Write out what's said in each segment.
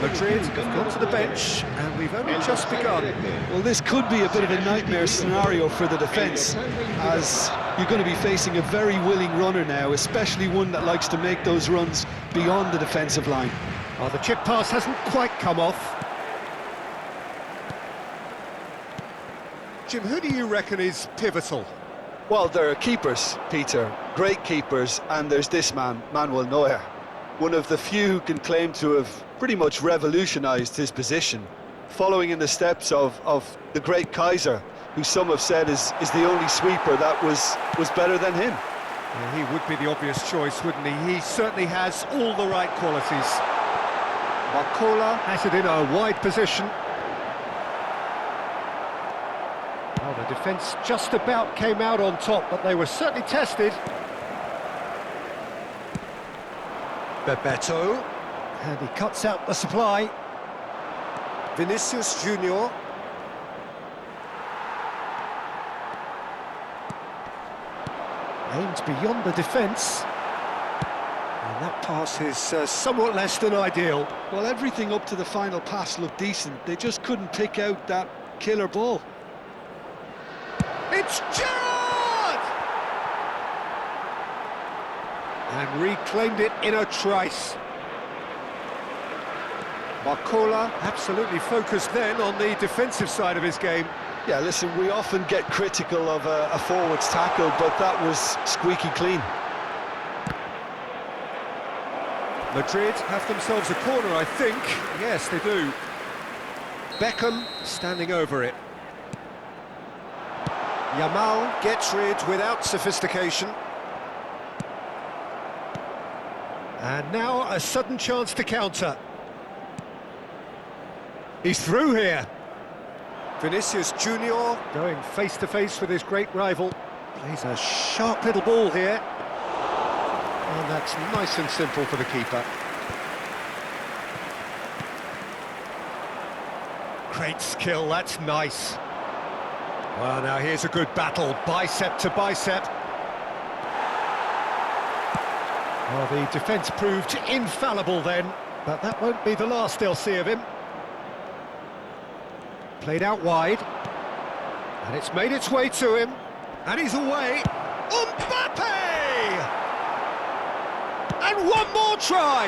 Madrid have gone to the bench, and we've only just begun. Well, this could be a bit of a nightmare scenario for the defence, as you're going to be facing a very willing runner now, especially one that likes to make those runs beyond the defensive line. Oh, the chip pass hasn't quite come off. Jim, who do you reckon is pivotal? Well, there are keepers, Peter, great keepers, and there's this man, Manuel Neuer. One of the few who can claim to have pretty much revolutionised his position, following in the steps of the great Kaiser, who some have said is the only sweeper that was better than him. Yeah, he would be the obvious choice, wouldn't he? He certainly has all the right qualities. Barcola has it in a wide position. Well, the defence just about came out on top, but they were certainly tested. Bebeto, and he cuts out the supply. Vinicius Junior. Aimed beyond the defence. And that pass is somewhat less than ideal. Well, everything up to the final pass looked decent. They just couldn't pick out that killer ball. It's Gerrard! And reclaimed it in a trice. Barcola absolutely focused then on the defensive side of his game. Yeah, listen, we often get critical of a forward's tackle, but that was squeaky clean. Madrid have themselves a corner, I think. Yes, they do. Beckham standing over it. Yamal gets rid without sophistication. And now a sudden chance to counter. He's through here. Vinicius Junior going face to face with his great rival. Plays a sharp little ball here. And that's nice and simple for the keeper. Great skill, that's nice. Well, now here's a good battle, bicep to bicep. Well, the defence proved infallible then, but that won't be the last they'll see of him. Played out wide, and it's made its way to him, and he's away. Mbappe! And one more try!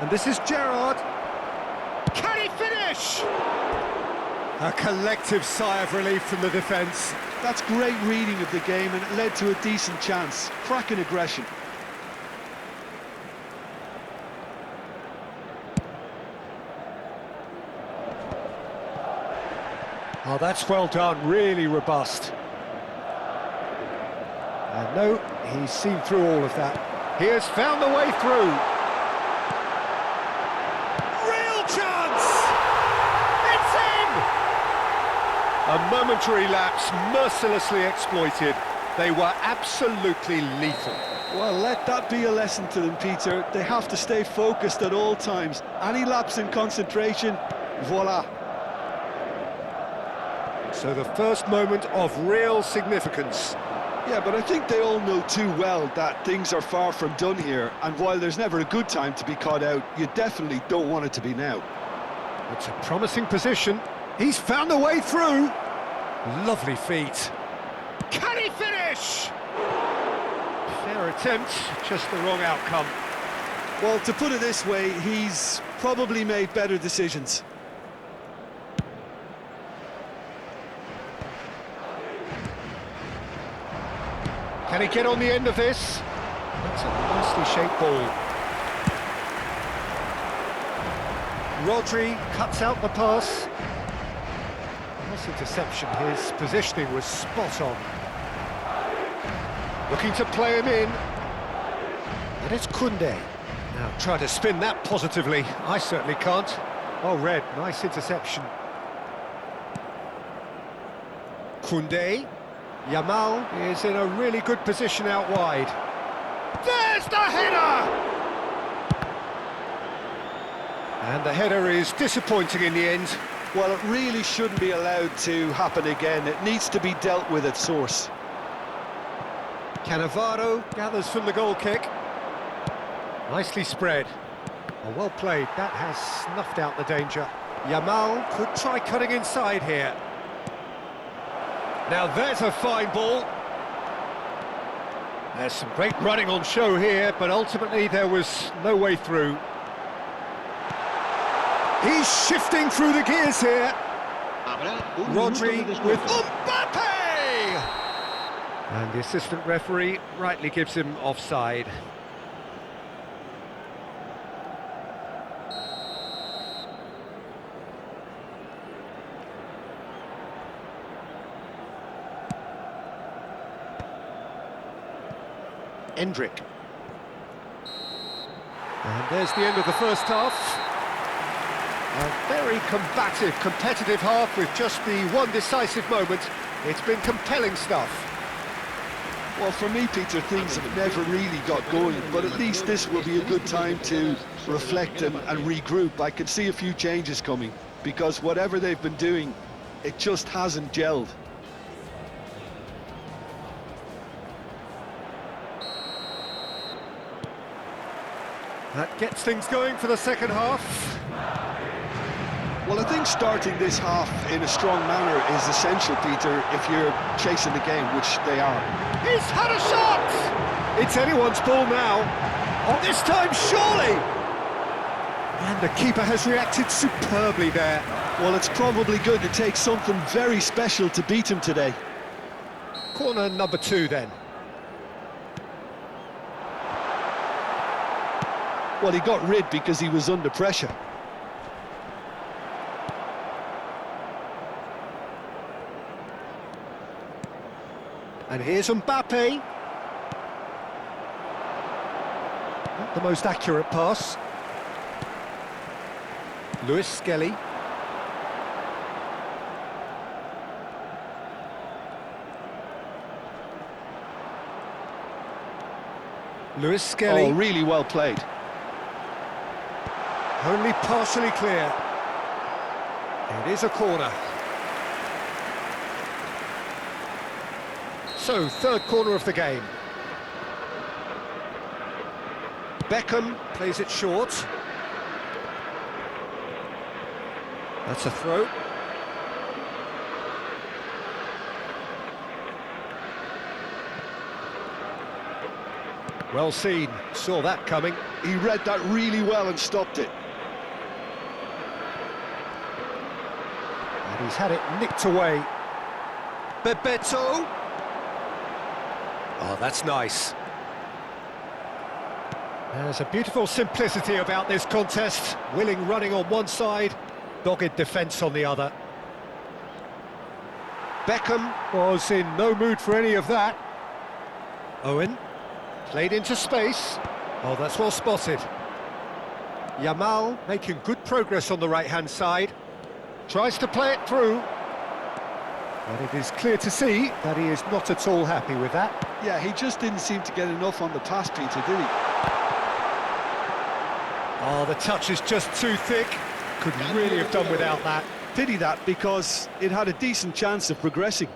And this is Gerrard. Can he finish? A collective sigh of relief from the defence. That's great reading of the game, and it led to a decent chance. Cracking aggression. Oh, that's well done, really robust. And no, he's seen through all of that. He has found the way through. Real chance! It's in! A momentary lapse, mercilessly exploited. They were absolutely lethal. Well, let that be a lesson to them, Peter. They have to stay focused at all times. Any lapse in concentration, voila. So the first moment of real significance. Yeah, but I think they all know too well that things are far from done here, and while there's never a good time to be caught out, you definitely don't want it to be now. It's a promising position. He's found a way through. Lovely feet. Can he finish? Fair attempt, just the wrong outcome. Well, to put it this way, he's probably made better decisions. Can he get on the end of this? That's a nicely shaped ball. Rodri cuts out the pass. Nice interception, his positioning was spot on. Looking to play him in. And it's Koundé. Now try to spin that positively. I certainly can't. Oh, red, nice interception. Koundé. Yamal is in a really good position out wide. There's the header! And the header is disappointing in the end. Well, it really shouldn't be allowed to happen again. It needs to be dealt with at source. Cannavaro gathers from the goal kick. Nicely spread. Oh, well played. That has snuffed out the danger. Yamal could try cutting inside here. Now there's a fine ball. There's some great running on show here, but ultimately there was no way through. He's shifting through the gears here. Rodri with Mbappe! And the assistant referee rightly gives him offside. Endrick. And there's the end of the first half. A very combative, competitive half with just the one decisive moment. It's been compelling stuff. Well, for me, Peter, things have never really got going, but at least this will be a good time to reflect and regroup. I can see a few changes coming, because whatever they've been doing, it just hasn't gelled. That gets things going for the second half. Well, I think starting this half in a strong manner is essential, Peter, if you're chasing the game, which they are. He's had a shot! It's anyone's ball now. Oh, this time, surely! And the keeper has reacted superbly there. Well, it's probably going to take something very special to beat him today. Corner number 2 then. Well, he got rid because he was under pressure. And here's Mbappe. Not the most accurate pass. Lewis Skelly. Lewis Skelly. Oh, really well played. Only partially clear. It is a corner. So, third corner of the game. Beckham plays it short. That's a throw. Well seen, saw that coming. He read that really well and stopped it. And he's had it nicked away. Bebeto. Oh, that's nice. There's a beautiful simplicity about this contest. Willing running on one side, dogged defence on the other. Beckham was in no mood for any of that. Owen, played into space. Oh, that's well spotted. Yamal making good progress on the right-hand side. Tries to play it through. But it is clear to see that he is not at all happy with that. Yeah, he just didn't seem to get enough on the pass, Peter, did he? Oh, the touch is just too thick. Could really have done without that. Pity that, because it had a decent chance of progressing.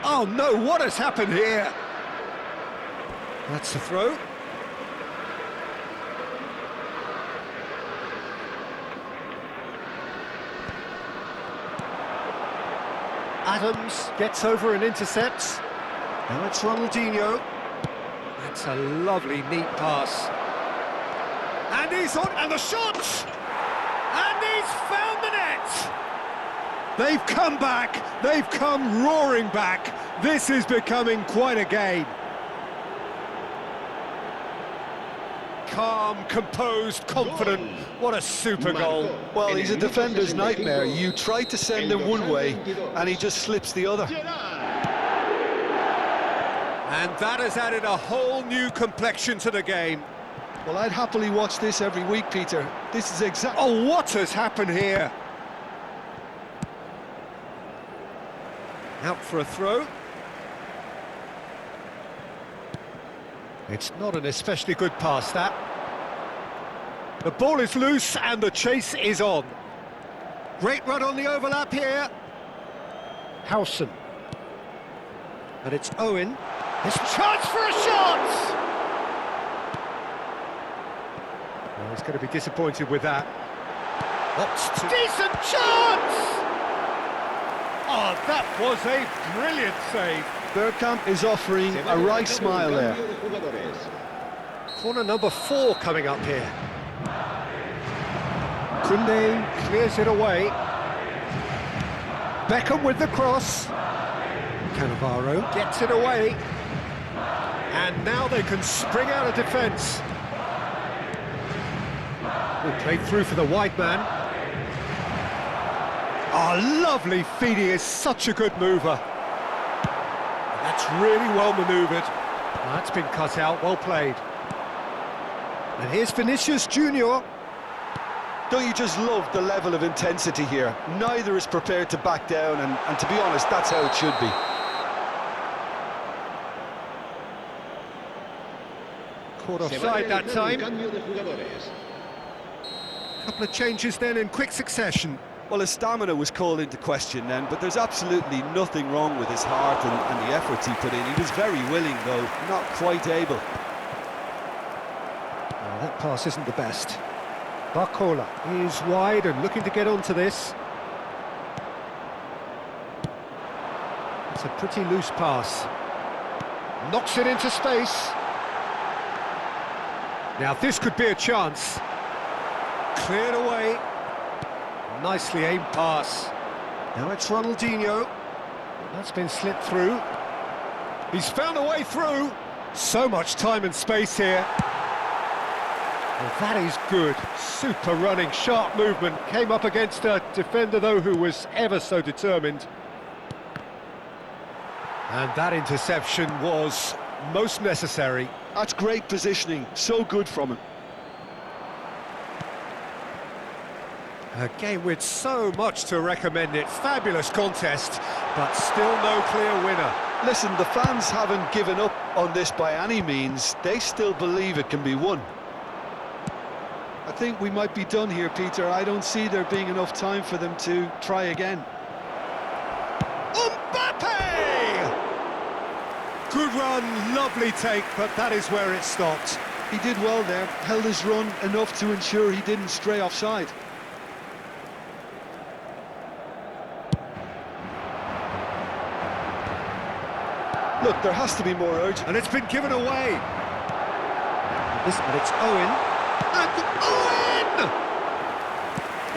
Oh no, what has happened here? That's the throw. Adams gets over and intercepts. Now it's Ronaldinho. That's a lovely, neat pass. And he's on, and the shot! And he's found the net! They've come back, they've come roaring back. This is becoming quite a game. Calm, composed, confident. What a super goal. Well, he's a defender's nightmare. You try to send him one way, and he just slips the other. And that has added a whole new complexion to the game. Well, I'd happily watch this every week, Peter. This is exactly... Oh, what has happened here? Out for a throw. It's not an especially good pass, that. The ball is loose and the chase is on. Great run on the overlap here. Howson. And it's Owen. His chance for a shot! Well, he's going to be disappointed with that. Decent chance! Oh, that was a brilliant save. Bergkamp is offering a right smile there. Corner number 4 coming up here. Koundé clears it away. Beckham with the cross. Cannavaro gets it away. And now they can spring out of defence. Played through for the wide man. Oh, lovely feed. He is such a good mover. That's really well manoeuvred. That's been cut out, well played. And here's Vinicius Junior. Don't you just love the level of intensity here? Neither is prepared to back down, and to be honest, that's how it should be. Caught offside that time. Couple of changes then in quick succession. Well, his stamina was called into question then, but there's absolutely nothing wrong with his heart and the efforts he put in. He was very willing, though, not quite able. Oh, that pass isn't the best. Barcola is wide and looking to get onto this. It's a pretty loose pass. Knocks it into space. Now this could be a chance. Cleared away. Nicely aimed pass. Now it's Ronaldinho. That's been slipped through. He's found a way through. So much time and space here. Well, that is good. Super running, sharp movement. Came up against a defender, though, who was ever so determined. And that interception was most necessary. That's great positioning. So good from him. A game with so much to recommend it. Fabulous contest, but still no clear winner. Listen, the fans haven't given up on this by any means. They still believe it can be won. I think we might be done here, Peter. I don't see there being enough time for them to try again. Mbappe! Good run, lovely take, but that is where it stopped. He did well there, held his run enough to ensure he didn't stray offside. Look, there has to be more urgency. And it's been given away. And it's Owen. And Owen!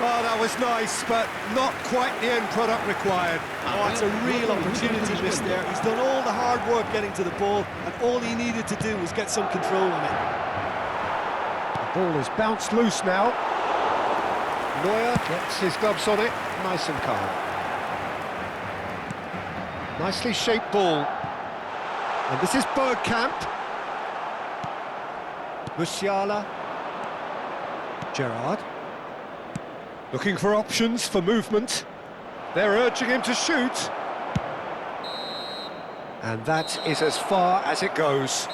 Oh, that was nice, but not quite the end product required. Oh, it's a real opportunity missed there. He's done all the hard work getting to the ball, and all he needed to do was get some control on it. The ball is bounced loose now. Neuer gets his gloves on it, nice and calm. Nicely shaped ball. And this is Bergkamp. Musiala. Gerrard. Looking for options for movement. They're urging him to shoot. And that is as far as it goes.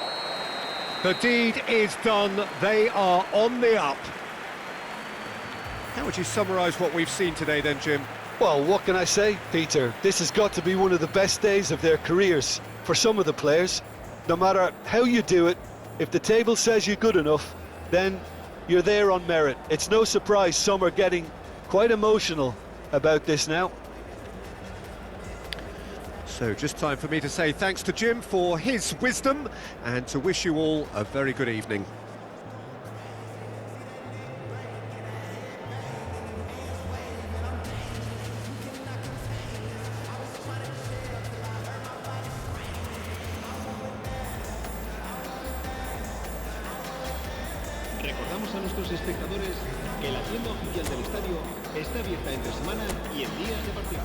The deed is done. They are on the up. How would you summarise what we've seen today then, Jim? Well, what can I say, Peter? This has got to be one of the best days of their careers for some of the players. No matter how you do it, if the table says you're good enough, then you're there on merit. It's no surprise some are getting quite emotional about this now. So just time for me to say thanks to Jim for his wisdom and to wish you all a very good evening. Recordamos a nuestros espectadores que la tienda oficial del estadio está abierta entre semana y en días de partido.